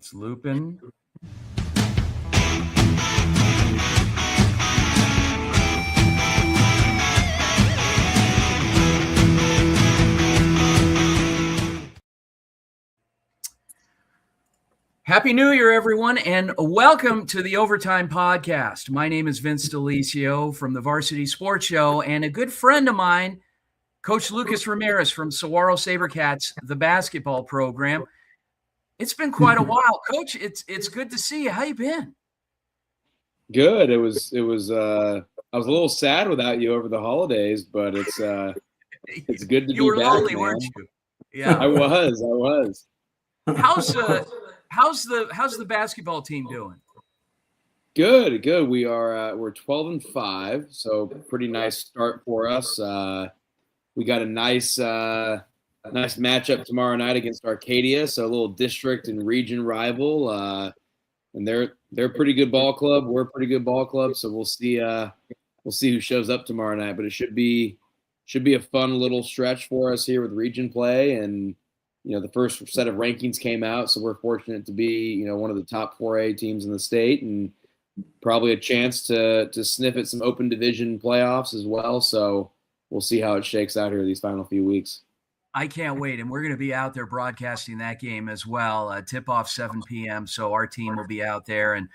It's looping. Happy New Year, everyone, and welcome to the Overtime Podcast. My name is Vince Delicio from the Varsity Sports Show, and a good friend of mine, Coach Lucas Ramirez from Saguaro SaberCats, the basketball program. It's been quite a while, Coach. It's good to see you. How you been? Good. It was. I was a little sad without you over the holidays, but it's good to You were be back, lonely, man. weren't you? Yeah. I was. How's the basketball team doing? Good. We're 12-5, so pretty nice start for us. We got a nice matchup tomorrow night against Arcadia, so a little district and region rival. And they're a pretty good ball club. We're a pretty good ball club, so we'll see who shows up tomorrow night. But it should be a fun little stretch for us here with region play. And the first set of rankings came out, so we're fortunate to be one of the top 4A teams in the state, and probably a chance to sniff at some open division playoffs as well. So we'll see how it shakes out here these final few weeks. I can't wait, and we're going to be out there broadcasting that game as well. Tip-off 7 p.m., so our team will be out there, and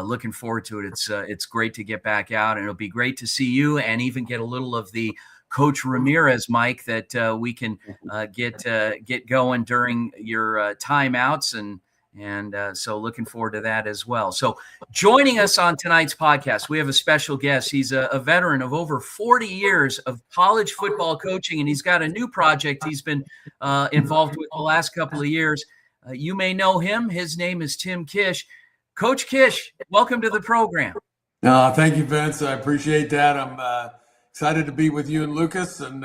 looking forward to it. It's great to get back out, and it'll be great to see you and even get a little of the Coach Ramirez mic that we can get going during your timeouts, and so looking forward to that as well. So joining us on tonight's podcast, we have a special guest. He's a veteran of over 40 years of college football coaching, and he's got a new project he's been involved with the last couple of years. You may know him. His name is Tim Kish. Coach Kish, welcome to the program. Thank you, Vince. I appreciate that. I'm excited to be with you and Lucas. And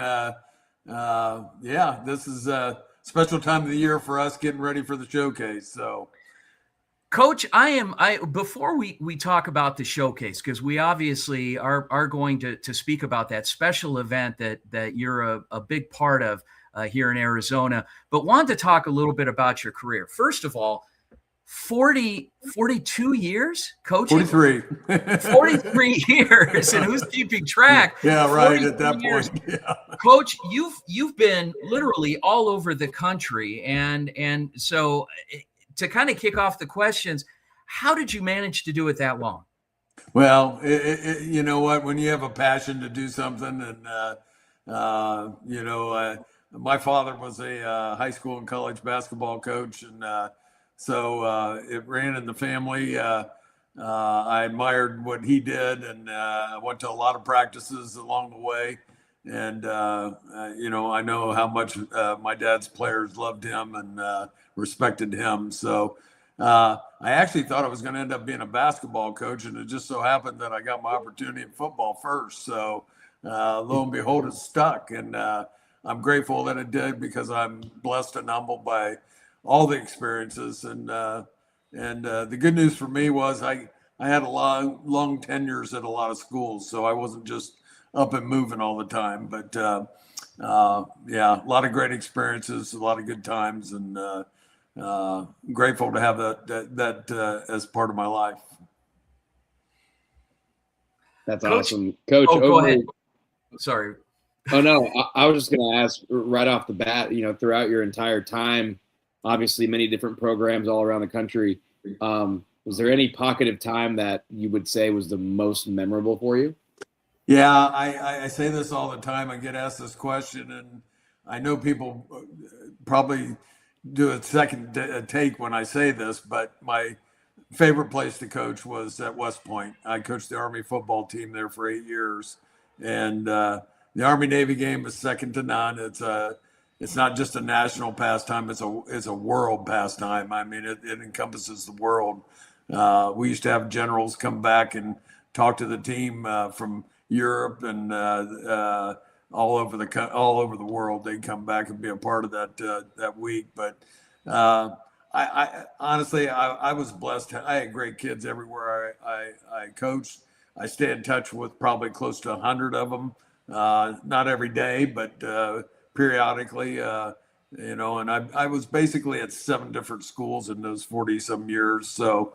this is a special time of the year for us getting ready for the showcase. So, Coach, before we talk about the showcase, because we obviously are going to speak about that special event that you're a big part of here in Arizona, but wanted to talk a little bit about your career. First of all, 42 years coaching? 43 years, and who's keeping track? Yeah, right, at that point. Yeah. Coach, you've been literally all over the country, and so to kind of kick off the questions, how did you manage to do it that long? Well, you know what, when you have a passion to do something, and my father was a high school and college basketball coach, and so it ran in the family. I admired what he did, and I went to a lot of practices along the way. And, I know how much my dad's players loved him and respected him. So I actually thought I was going to end up being a basketball coach, and it just so happened that I got my opportunity in football first. So lo and behold, it stuck. And I'm grateful that it did, because I'm blessed and humbled by all the experiences. And the good news for me was I had a long tenures at a lot of schools, so I wasn't just up and moving all the time. But a lot of great experiences, a lot of good times, and grateful to have that as part of my life. That's awesome, Coach. Go ahead. Sorry. Oh no, I was just going to ask right off the bat. Throughout your entire time, obviously many different programs all around the country. Was there any pocket of time that you would say was the most memorable for you? Yeah, I say this all the time. I get asked this question, and I know people probably do a second take when I say this, but my favorite place to coach was at West Point. I coached the Army football team there for 8 years, and the Army-Navy game is second to none. It's not just a national pastime; it's a world pastime. I mean, it encompasses the world. We used to have generals come back and talk to the team from Europe and all over the world. They'd come back and be a part of that week. But I honestly, I was blessed. I had great kids everywhere I coached. I stay in touch with probably close to 100 of them. Not every day, but periodically. And I was basically at 7 different schools in those 40 some years. So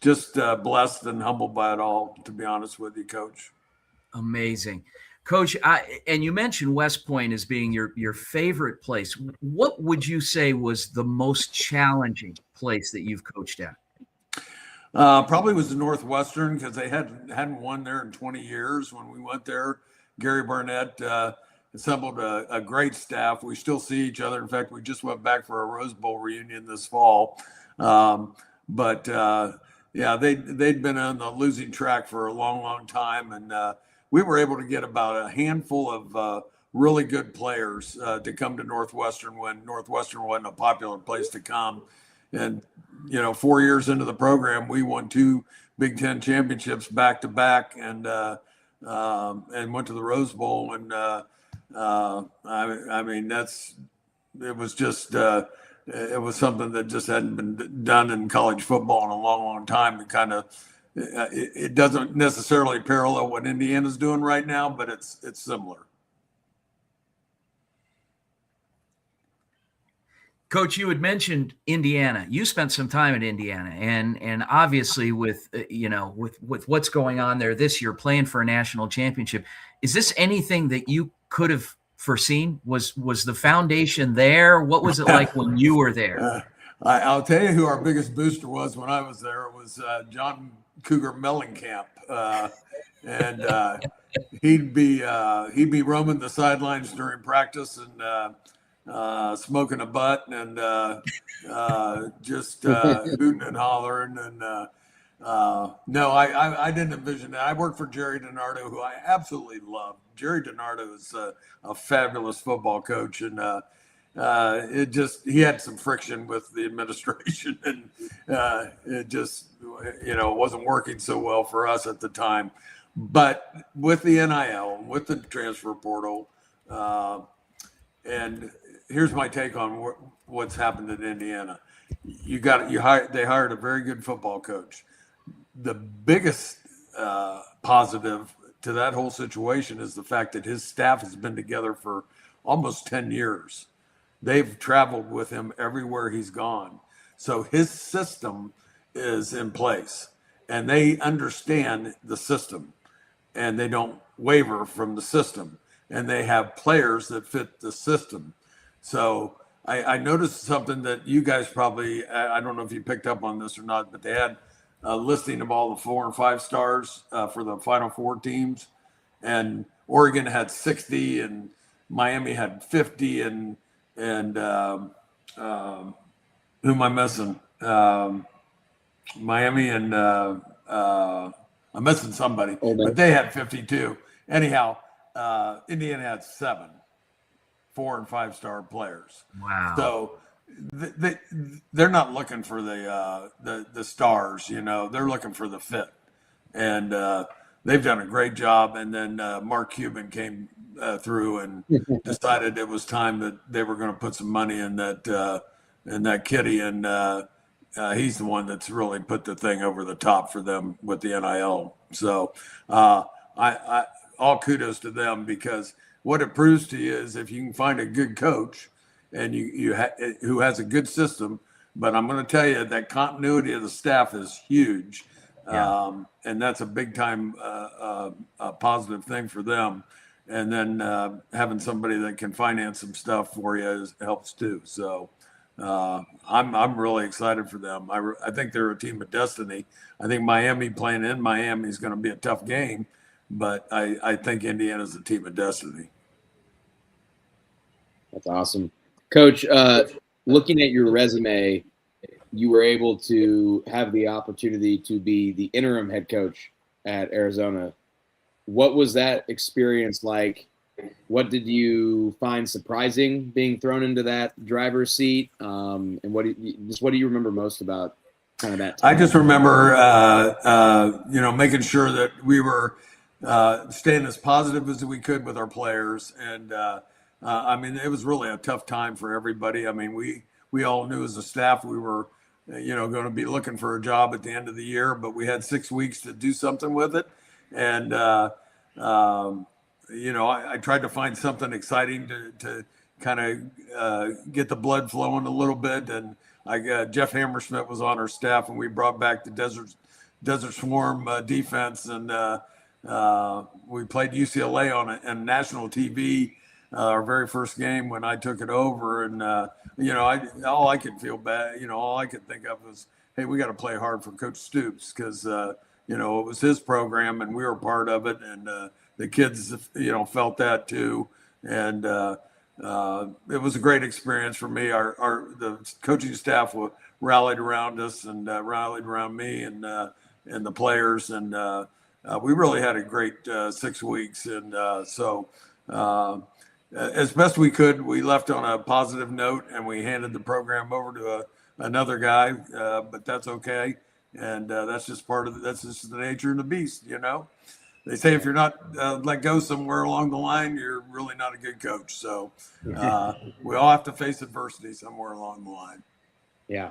just blessed and humbled by it all, to be honest with you, Coach. Amazing. Coach, and you mentioned West Point as being your favorite place. What would you say was the most challenging place that you've coached at? Probably was the Northwestern, because they hadn't won there in 20 years when we went there. Gary Barnett assembled a great staff. We still see each other. In fact, we just went back for a Rose Bowl reunion this fall. But they'd been on the losing track for a long, long time. And we were able to get about a handful of really good players to come to Northwestern when Northwestern wasn't a popular place to come. And, 4 years into the program, we won 2 Big Ten championships back to back, and went to the Rose Bowl. And it was something that just hadn't been done in college football in a long, long time. It doesn't necessarily parallel what Indiana's doing right now, but it's similar. Coach, you had mentioned Indiana. You spent some time at Indiana, and obviously with what's going on there this year, playing for a national championship. Is this anything that you could have foreseen? Was the foundation there? What was it like when you were there? I'll tell you who our biggest booster was when I was there. It was John Cougar Mellencamp, and he'd be roaming the sidelines during practice and smoking a butt and just hooting and hollering. And no, I didn't envision that. I worked for Jerry DiNardo, who I absolutely love. Jerry DiNardo is a fabulous football coach, and he had some friction with the administration, and it just wasn't working so well for us at the time. But with the NIL, with the transfer portal, and here's my take on what's happened in Indiana. They hired a very good football coach. The biggest positive to that whole situation is the fact that his staff has been together for almost 10 years. They've traveled with him everywhere he's gone. So his system is in place, and they understand the system, and they don't waver from the system, and they have players that fit the system. So I noticed something that you guys probably, I don't know if you picked up on this or not, but they had a listing of all the 4 and 5 stars for the Final Four teams. And Oregon had 60 and Miami had 50 and who am I missing? Miami and I'm missing somebody, but they had 52. Anyhow, Indiana had 7 4 and 5 star players. Wow. So they're not looking for the stars, they're looking for the fit. And they've done a great job. And then Mark Cuban came through and decided it was time that they were going to put some money in that kitty. And he's the one that's really put the thing over the top for them with the NIL. So I all kudos to them, because what it proves to you is if you can find a good coach and who has a good system, but I'm going to tell you that continuity of the staff is huge. Yeah. And that's a big time positive thing for them. And then having somebody that can finance some stuff for you helps too. So I'm really excited for them. I think they're a team of destiny. I think Miami playing in Miami is going to be a tough game, but I think Indiana's a team of destiny. That's awesome. Coach, looking at your resume, you were able to have the opportunity to be the interim head coach at Arizona. What was that experience like? What did you find surprising being thrown into that driver's seat? And what do you remember most about kind of that time? I just remember, making sure that we were staying as positive as we could with our players. And, it was really a tough time for everybody. I mean, we all knew as a staff we were, going to be looking for a job at the end of the year, but we had 6 weeks to do something with it. And, I tried to find something exciting to kind of get the blood flowing a little bit. And Jeff Hammersmith was on our staff, and we brought back the Desert Swarm defense, and we played UCLA on national TV. Our very first game when I took it over, and all I could feel bad, all I could think of was, hey, we got to play hard for Coach Stoops, because it was his program and we were part of it, and the kids felt that too, and it was a great experience for me. The coaching staff rallied around us and rallied around me and the players, and we really had a great 6 weeks, and so. As best we could, we left on a positive note, and we handed the program over to another guy, but that's okay. And that's just that's just the nature of the beast, They say if you're not let go somewhere along the line, you're really not a good coach. So we all have to face adversity somewhere along the line. Yeah.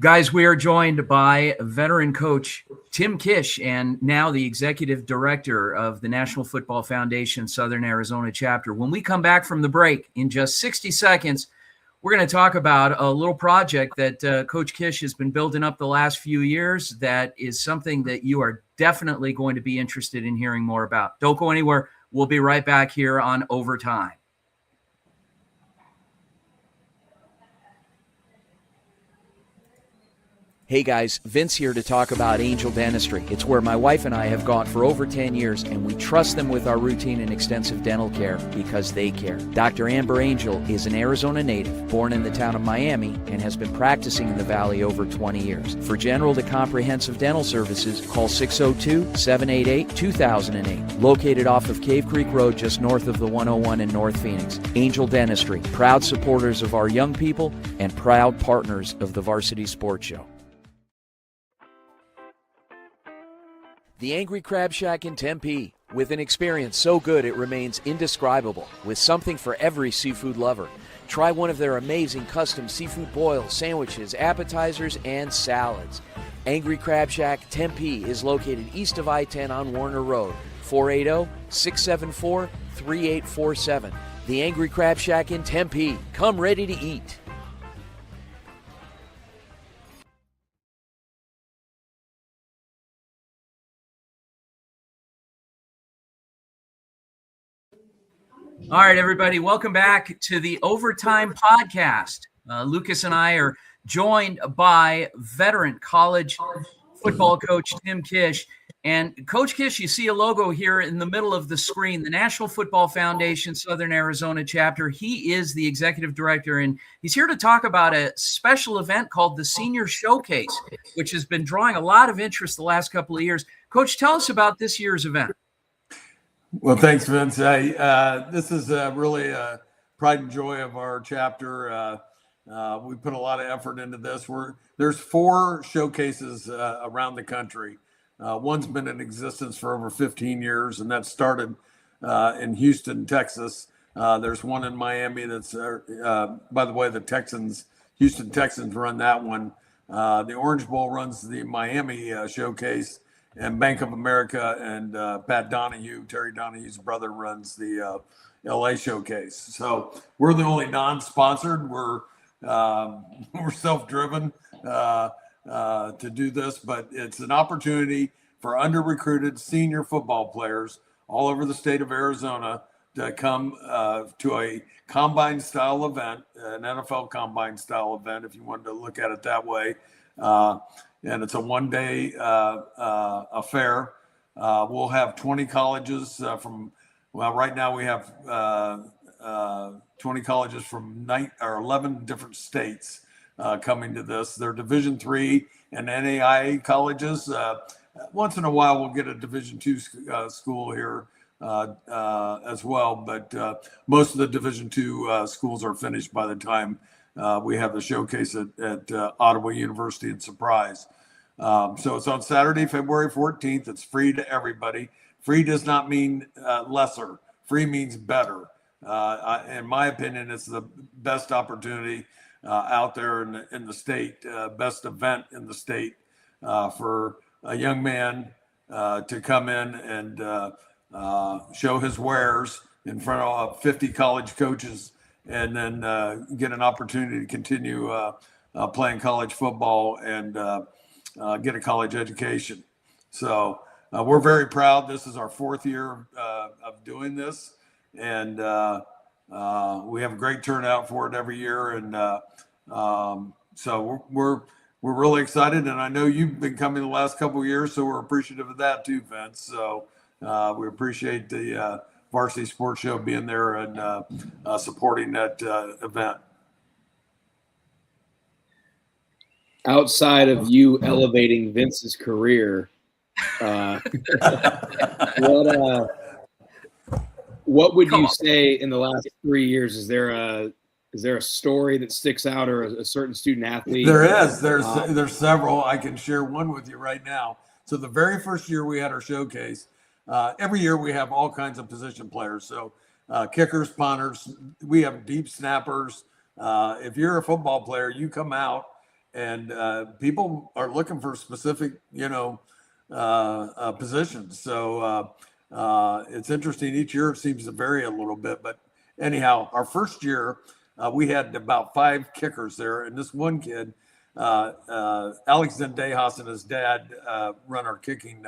Guys, we are joined by veteran coach Tim Kish, and now the executive director of the National Football Foundation Southern Arizona chapter. When we come back from the break in just 60 seconds, we're going to talk about a little project that Coach Kish has been building up the last few years that is something that you are definitely going to be interested in hearing more about. Don't go anywhere. We'll be right back here on Overtime. Hey guys, Vince here to talk about Angel Dentistry. It's where my wife and I have gone for over 10 years, and we trust them with our routine and extensive dental care because they care. Dr. Amber Angel is an Arizona native, born in the town of Miami, and has been practicing in the Valley over 20 years. For general to comprehensive dental services, call 602-788-2008. Located off of Cave Creek Road just north of the 101 in North Phoenix. Angel Dentistry, proud supporters of our young people and proud partners of the Varsity Sports Show. The Angry Crab Shack in Tempe, with an experience so good it remains indescribable, with something for every seafood lover. Try one of their amazing custom seafood boils, sandwiches, appetizers, and salads. Angry Crab Shack Tempe is located east of I-10 on Warner Road, 480-674-3847. The Angry Crab Shack in Tempe. Come ready to eat. All right, everybody, welcome back to the Overtime Podcast. Lucas and I are joined by veteran college football coach Tim Kish. And Coach Kish, you see a logo here in the middle of the screen, the National Football Foundation Southern Arizona chapter. He is the executive director, and he's here to talk about a special event called the Senior Showcase, which has been drawing a lot of interest the last couple of years. Coach, tell us about this year's event. Well, thanks, Vince. This is really a pride and joy of our chapter. We put a lot of effort into this. There's 4 showcases around the country. One's been in existence for over 15 years, and that started in Houston, Texas. There's one in Miami that's, by the way, the Houston Texans run that one. The Orange Bowl runs the Miami showcase. And Bank of America and Pat Donahue, Terry Donahue's brother, runs the LA showcase. So we're the only non-sponsored. We're self-driven to do this, but it's an opportunity for under-recruited senior football players all over the state of Arizona to come to a combine-style event, an NFL combine-style event, if you wanted to look at it that way. And it's a one-day affair. We'll have 20 colleges right now we have 20 colleges from 11 different states coming to this. They're Division III and NAIA colleges. Once in a while, we'll get a Division II school here as well, but most of the Division II schools are finished by the time we have the showcase at Ottawa University in Surprise. So it's on Saturday, February 14th. It's free to everybody. Free does not mean lesser. Free means better. In my opinion, it's the best opportunity out there in the state, best event in the state for a young man to come in and show his wares in front of 50 college coaches and then get an opportunity to continue playing college football and get a college education. So we're very proud. This is our 4th year of doing this, and we have a great turnout for it every year. And so we're really excited. And I know you've been coming the last couple of years, so we're appreciative of that too, Vince. So we appreciate the Varsity Sports Show being there and supporting that event. Outside of you elevating Vince's career, what would you say in the last 3 years? Is there a story that sticks out, or a certain student athlete? There is. There's several. I can share one with you right now. So the very first year we had our showcase, every year we have all kinds of position players. So kickers, punters, we have deep snappers. If you're a football player, you come out and people are looking for specific, positions. So it's interesting. Each year it seems to vary a little bit. But anyhow, our first year, we had about 5 kickers there. And this one kid, Alex Zendejas and his dad run our kicking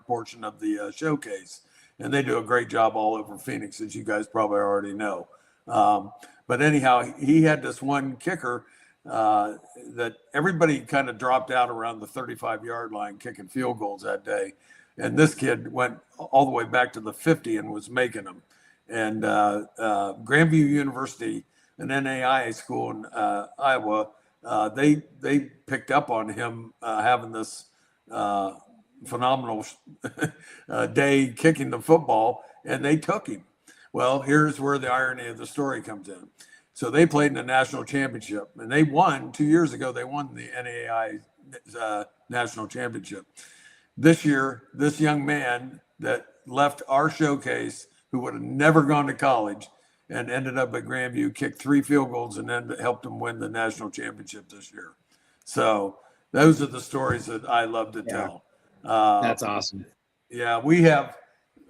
portion of the showcase. And they do a great job all over Phoenix, as you guys probably already know. But anyhow, he had this one kicker that everybody kind of dropped out around the 35-yard line kicking field goals that day. And this kid went all the way back to the 50 and was making them. And Grandview University, an NAIA school in Iowa, they picked up on him having this phenomenal day kicking the football, and they took him. Well, here's where the irony of the story comes in. So they played in the national championship, and they won 2 years ago. They won the NAIA national championship. This year, this young man that left our showcase, who would have never gone to college and ended up at Grandview, kicked 3 field goals and then helped them win the national championship this year. So those are the stories that I love to tell. That's awesome. Yeah, we have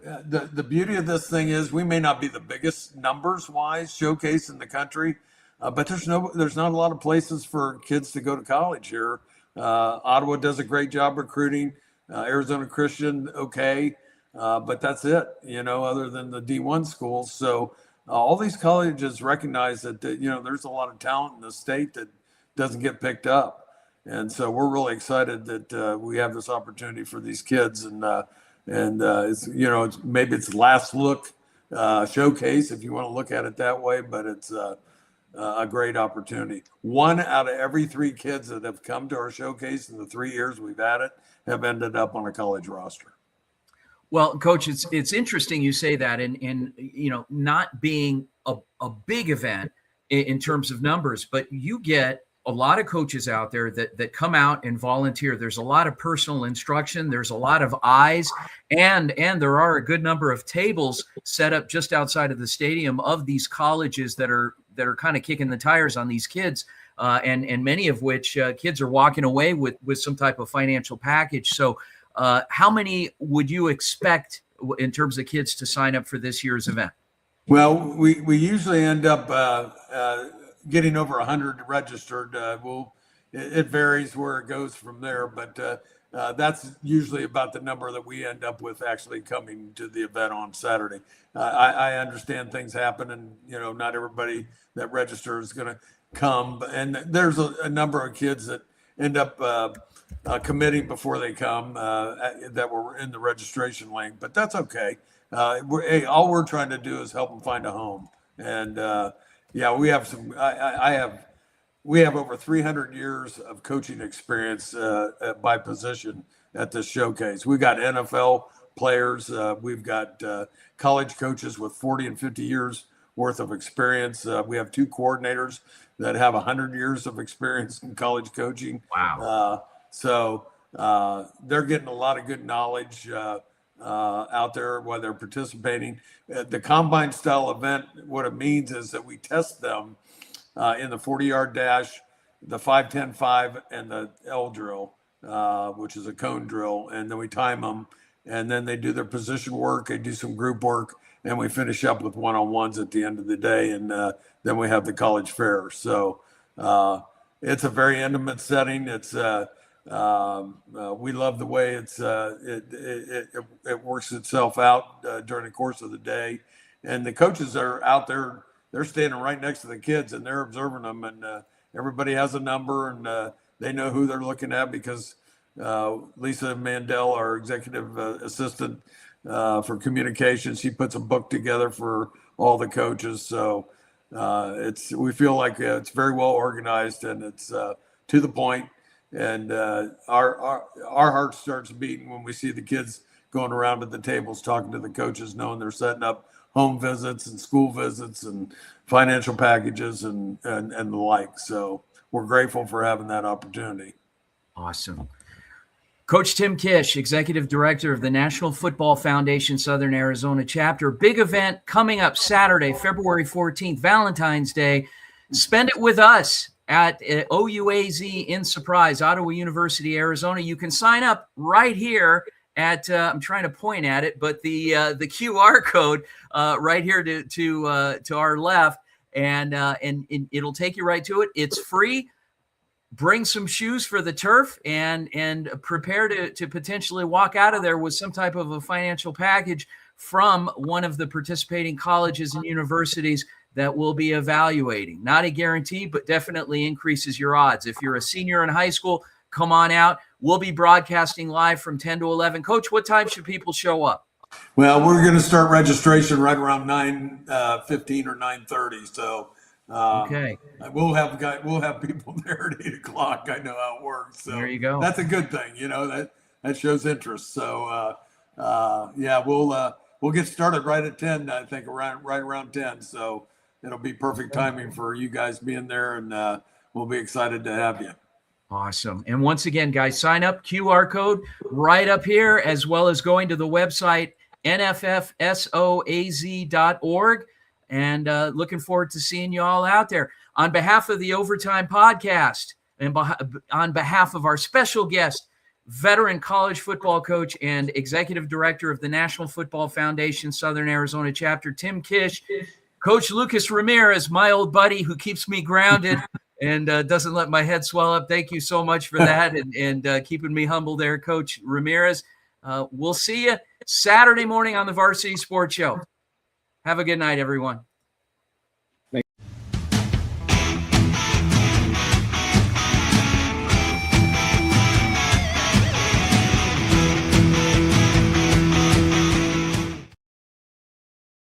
the beauty of this thing is we may not be the biggest numbers wise showcase in the country, but there's not a lot of places for kids to go to college here. Ottawa does a great job recruiting. Arizona Christian, okay, but that's it. Other than the D1 schools. So all these colleges recognize that there's a lot of talent in the state that doesn't get picked up, and so we're really excited that we have this opportunity for these kids. And it's maybe it's last look showcase if you want to look at it that way, but it's a great opportunity. 1 out of every 3 kids that have come to our showcase in the 3 years we've had it have ended up on a college roster. Well, Coach, it's interesting you say that, and not being a big event in terms of numbers, but you get a lot of coaches out there that come out and volunteer. There's a lot of personal instruction. There's a lot of eyes, and there are a good number of tables set up just outside of the stadium of these colleges that are kind of kicking the tires on these kids, and many of which kids are walking away with some type of financial package. So how many would you expect in terms of kids to sign up for this year's event? Well, we usually end up getting over 100 registered. It varies where it goes from there, but that's usually about the number that we end up with actually coming to the event on Saturday. I understand things happen, and not everybody that registers is going to come, and there's a number of kids that end up committing before they come that were in the registration link, but that's okay. All we're trying to do is help them find a home, and we have some. We have over 300 years of coaching experience by position at this showcase. We got NFL players. We've got college coaches with 40 and 50 years worth of experience. We have 2 coordinators that have 100 years of experience in college coaching. Wow. So they're getting a lot of good knowledge out there while they're participating. The combine style event, what it means is that we test them in the 40-yard dash, the 5-10-5, and the L drill, which is a cone drill, and then we time them. and then they do their position work, they do some group work, and we finish up with one-on-ones at the end of the day, and then we have the college fair. So it's a very intimate setting. It's we love the way it works itself out during the course of the day, and the coaches are out there. They're standing right next to the kids, and they're observing them, and everybody has a number, and they know who they're looking at because Lisa Mandel, our executive assistant for communications, she puts a book together for all the coaches. So we feel like it's very well organized, and it's to the point. And our heart starts beating when we see the kids going around to the tables talking to the coaches, knowing they're setting up home visits and school visits and financial packages and the like. So we're grateful for having that opportunity. Awesome. Coach Tim Kish, Executive Director of the National Football Foundation Southern Arizona Chapter. Big event coming up Saturday, February 14th, Valentine's Day. Spend it with us at OUAZ in Surprise, Ottawa University, Arizona. You can sign up right here at I'm trying to point at it, but the QR code right here to our left, and it'll take you right to it. It's free. Bring some shoes for the turf and prepare to potentially walk out of there with some type of a financial package from one of the participating colleges and universities that we'll be evaluating. Not a guarantee, but definitely increases your odds. If you're a senior in high school, come on out. We'll be broadcasting live from 10 to 11. Coach, what time should people show up? Well, we're going to start registration right around 9:15 or 9:30. So okay, we'll have people there at 8:00. I know how it works. So there you go. That's a good thing. That shows interest. So yeah, we'll get started right at 10. I think right around 10. So it'll be perfect timing for you guys being there, and we'll be excited to have you. Awesome. And once again, guys, sign up, QR code right up here, as well as going to the website, nffsoaz.org. And looking forward to seeing you all out there. On behalf of the Overtime Podcast and on behalf of our special guest, veteran college football coach and executive director of the National Football Foundation Southern Arizona Chapter, Tim Kish, Coach Lucas Ramirez, my old buddy who keeps me grounded and doesn't let my head swell up. Thank you so much for that and keeping me humble there, Coach Ramirez. We'll see you Saturday morning on the Varsity Sports Show. Have a good night, everyone.